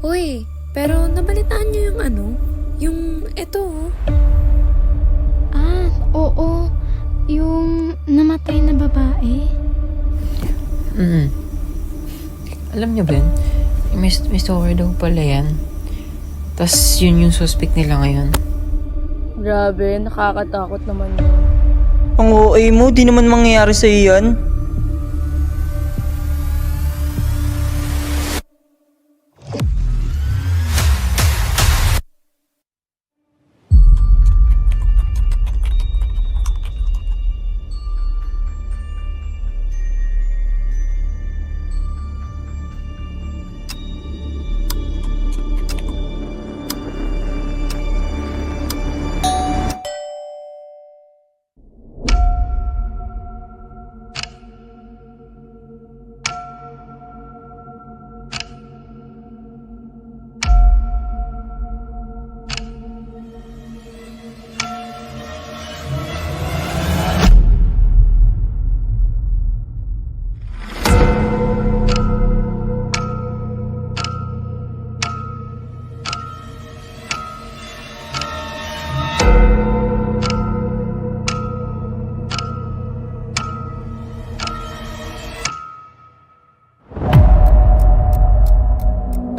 Uy, pero nabalitaan niyo yung yung eto oh. Ah, oo. Yung namatay na babae. Alam niyo ba yun? May stalker daw pala yan. Tas yun yung suspect nila ngayon. Grabe, nakakatakot naman yun. Ang OA mo, di naman mangyayari sa'yo yan.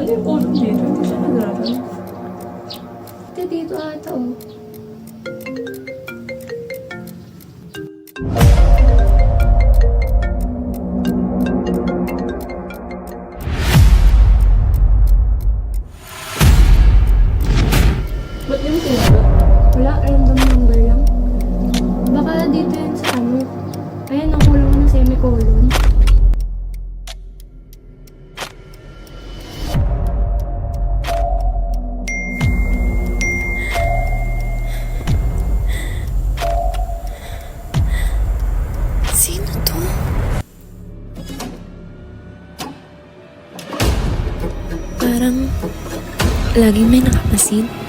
Ano yung phone dito? Hindi siya naglaban. Ito dito ata oh. Ba't yung tinagot? Wala, random number lang. Baka dito yan sa Ayan, nakulong mo ng semicolon. Sino to? Parang laging may nakapasid.